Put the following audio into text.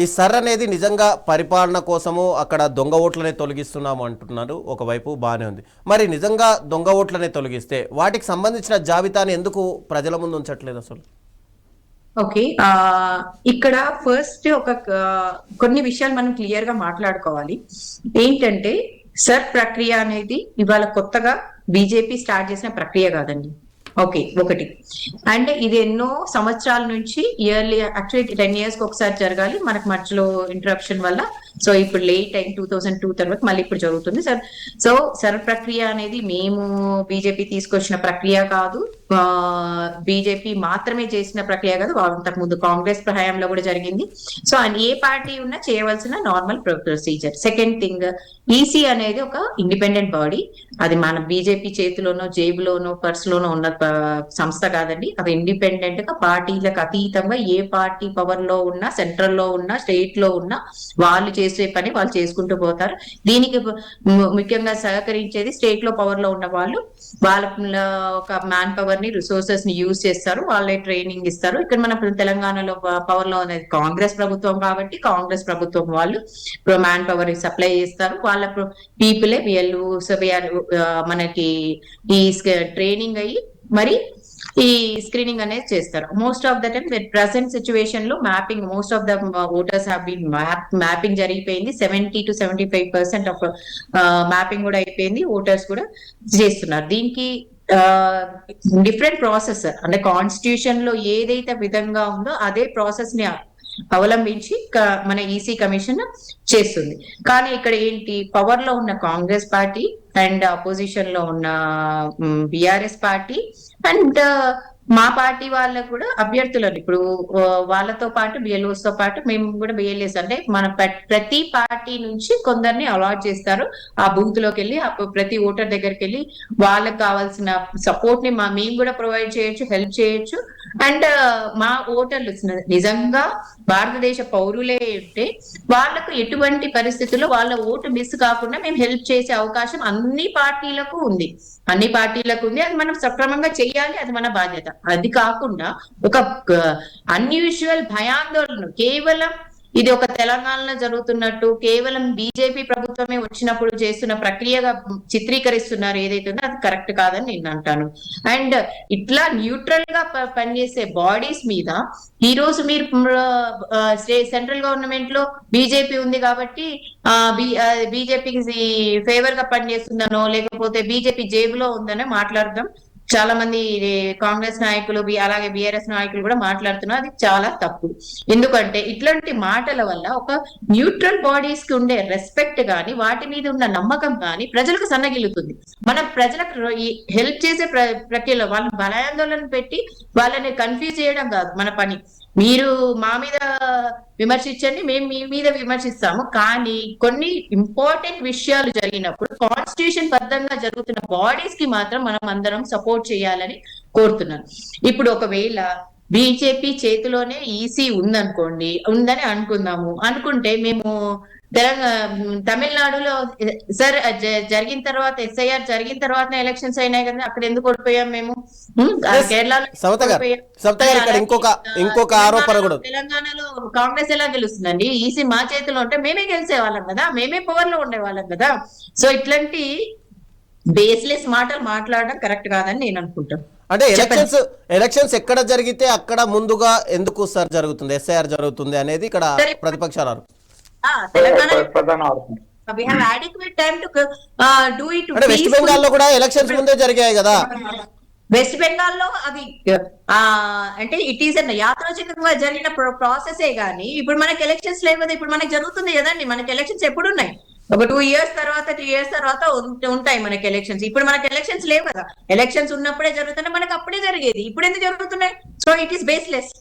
ఈ సర్ అనేది నిజంగా పరిపాలన కోసము అక్కడ దొంగ ఓట్లనే తొలగిస్తున్నాము అంటున్నారు. ఒకవైపు బాగానే ఉంది. మరి నిజంగా దొంగ ఓట్లనే తొలగిస్తే వాటికి సంబంధించిన జాబితాని ఎందుకు ప్రజల ముందు ఉంచట్లేదు అసలు? ఓకే. ఇక్కడ ఫస్ట్ కొన్ని విషయాలు మనం క్లియర్ గా మాట్లాడుకోవాలి. ఏంటంటే సర్ ప్రక్రియ అనేది ఇవాళ కొత్తగా బీజేపీ స్టార్ట్ చేసిన ప్రక్రియ కాదండి. ఓకే, ఒకటి. అంటే ఇది ఎన్నో సంవత్సరాల నుంచి ఇయర్లీ, యాక్చువల్లీ 10 years కి ఒకసారి జరగాలి, మనకు మధ్యలో ఇంటరప్షన్ వల్ల సో ఇప్పుడు లేట్ అయింది. 2002 తర్వాత మళ్ళీ ఇప్పుడు జరుగుతుంది సార్. సో సర్ ప్రక్రియ అనేది మేము బీజేపీ తీసుకొచ్చిన ప్రక్రియ కాదు, బీజేపీ మాత్రమే చేసిన ప్రక్రియ కాదు, అంతకు ముందు కాంగ్రెస్ హయాంలో కూడా జరిగింది. సో ఏ పార్టీ ఉన్నా చేయవలసిన normal procedure. Second thing, EC అనేది ఒక ఇండిపెండెంట్ బాడీ. అది మన బీజేపీ చేతిలోనో జేబులోనో పర్సులోనో ఉన్న సంస్థ కాదండి. అది ఇండిపెండెంట్ గా పార్టీలకు అతీతంగా ఏ పార్టీ పవర్ లో ఉన్నా, సెంట్రల్ లో ఉన్నా, స్టేట్ లో ఉన్నా వాళ్ళు చేసే పని వాళ్ళు చేసుకుంటూ పోతారు. దీనికి ముఖ్యంగా సహకరించేది స్టేట్ లో పవర్ లో ఉన్న వాళ్ళు. వాళ్ళ ఒక మ్యాన్ పవర్ ని, రిసోర్సెస్ ని యూజ్ చేస్తారు, వాళ్ళే ట్రైనింగ్ ఇస్తారు. ఇక్కడ మన తెలంగాణలో పవర్ లో ఉన్నది కాంగ్రెస్ ప్రభుత్వం కాబట్టి కాంగ్రెస్ ప్రభుత్వం వాళ్ళు మ్యాన్ పవర్ సప్లై చేస్తారు. వాళ్ళ పీపులే వీళ్ళు మనకి ఈ ట్రైనింగ్ అయ్యి మరి ఈ స్క్రీనింగ్ అనేది చేస్తారు. Most of the time present situation లో mapping, most of the voters have been mapping జరిగిపోయింది. 70 to 75% ఆఫ్ మ్యాపింగ్ కూడా అయిపోయింది. ఓటర్స్ కూడా చేస్తున్నారు. దీనికి డిఫరెంట్ ప్రాసెస్, అంటే కాన్స్టిట్యూషన్ లో ఏదైతే విధంగా ఉందో అదే ప్రాసెస్ ని అవలంబించి మన ఈసీ కమిషన్ చేస్తుంది. కానీ ఇక్కడ ఏంటి, పవర్ లో ఉన్న కాంగ్రెస్ పార్టీ అండ్ అపోజిషన్ లో ఉన్న బిఆర్ఎస్ పార్టీ అండ్ మా పార్టీ వాళ్ళకు కూడా అభ్యర్థులను ఇప్పుడు వాళ్ళతో పాటు బిఎల్ఓస్ తో పాటు మేము కూడా బిఎల్ఏస్, అంటే మన ప్రతి పార్టీ నుంచి కొందరిని అలాట్ చేస్తారు. ఆ బూత్ లోకి వెళ్ళి ప్రతి ఓటర్ దగ్గరికి వెళ్ళి వాళ్ళకి కావాల్సిన సపోర్ట్ ని మేము కూడా ప్రొవైడ్ చేయొచ్చు, హెల్ప్ చేయొచ్చు. అండ్ మా ఓటర్లు నిజంగా భారతదేశ పౌరులే ఉంటే వాళ్ళకు ఎటువంటి పరిస్థితుల్లో వాళ్ళ ఓటు మిస్ కాకుండా మేము హెల్ప్ చేసే అవకాశం అన్ని పార్టీలకు ఉంది. అది మనం సక్రమంగా చెయ్యాలి, అది మన బాధ్యత. అది కాకుండా ఒక అన్యూజువల్ భయాందోళన, కేవలం ఇది ఒక తెలంగాణలో జరుగుతున్నట్టు, కేవలం బీజేపీ ప్రభుత్వమే వచ్చినప్పుడు చేస్తున్న ప్రక్రియగా చిత్రీకరిస్తున్నారు ఏదైతే ఉందో అది కరెక్ట్ కాదని నేను అంటాను. అండ్ ఇట్లా న్యూట్రల్ గా పనిచేసే బాడీస్ మీద ఈ రోజు మీరు సెంట్రల్ గవర్నమెంట్ లో బీజేపీ ఉంది కాబట్టి బీజేపీకి ఫేవర్ గా పనిచేస్తుందనో లేకపోతే బీజేపీ జేబులో ఉందనో మాట్లాడదాం. చాలా మంది కాంగ్రెస్ నాయకులు అలాగే బిఆర్ఎస్ నాయకులు కూడా మాట్లాడుతున్నారు. అది చాలా తప్పు. ఎందుకంటే ఇట్లాంటి మాటల వల్ల ఒక న్యూట్రల్ బాడీస్ కి ఉండే రెస్పెక్ట్ గాని, వాటి మీద ఉన్న నమ్మకం గాని ప్రజలకు సన్నగిల్లుతుంది. మనం ప్రజలకు హెల్ప్ చేసే ప్రక్రియలో వాళ్ళని భయాందోళన పెట్టి వాళ్ళని కన్ఫ్యూజ్ చేయడం కాదు మన పని. మీరు మా మీద విమర్శించండి, మేము మీ మీద విమర్శిస్తాము. కానీ కొన్ని ఇంపార్టెంట్ విషయాలు జరిగినప్పుడు కాన్స్టిట్యూషన్ బద్ధంగా జరుగుతున్న బాడీస్ కి మాత్రం మనం అందరం సపోర్ట్ చేయాలని కోరుతున్నాను. ఇప్పుడు ఒకవేళ బీజేపీ చేతిలోనే ఈసీ ఉందని అనుకుంటే మేము తమిళనాడులో సార్ జరిగిన తర్వాత ఎస్ఐఆర్ జరిగిన తర్వాత ఎలక్షన్స్ అయినాయి కదా, అక్కడ ఎందుకు ఓడిపోయాం మేము? కేరళలో ఇంకొక ఆరోపణ కూడా, తెలంగాణలో కాంగ్రెస్ ఎలా గెలుస్తుందండి? ఈసీ మా చేతిలో ఉంటే మేమే గెలిచే వాళ్ళం కదా, మేమే పవర్ లో ఉండేవాళ్ళం కదా. సో ఇట్లాంటి బేస్లెస్ మాటలు మాట్లాడడం కరెక్ట్ కాదని నేను అనుకుంటాను. అంటే ఎలక్షన్స్ ఎక్కడ జరిగితే అక్కడ ముందుగా ఎందుకు సార్ జరుగుతుంది, ఎస్ఐఆర్ జరుగుతుంది అనేది ఇక్కడ ప్రతిపక్షాలు వెస్ట్ బెంగాల్ లో కూడా ఎలక్షన్స్ ముందే జరిగాయి కదా. వెస్ట్ బెంగాల్లో అది అంటే ఇట్ ఈస్ యాత్రోచితంగా జరిగిన ప్రాసెసే గానీ ఇప్పుడు మనకి ఎలక్షన్స్ లేవు కదా. ఇప్పుడు మనకి జరుగుతుంది కదండి, మనకి ఎలక్షన్స్ ఎప్పుడు ఉన్నాయి? ఒక 2 years తర్వాత 3 years తర్వాత ఉంటాయి మనకి ఎలక్షన్స్. ఇప్పుడు మనకి ఎలక్షన్స్ లేవు కదా. ఎలక్షన్స్ ఉన్నప్పుడే జరుగుతున్నాయి, మనకి అప్పుడే జరిగేది. ఇప్పుడు ఎందుకు జరుగుతున్నాయి? So it is baseless.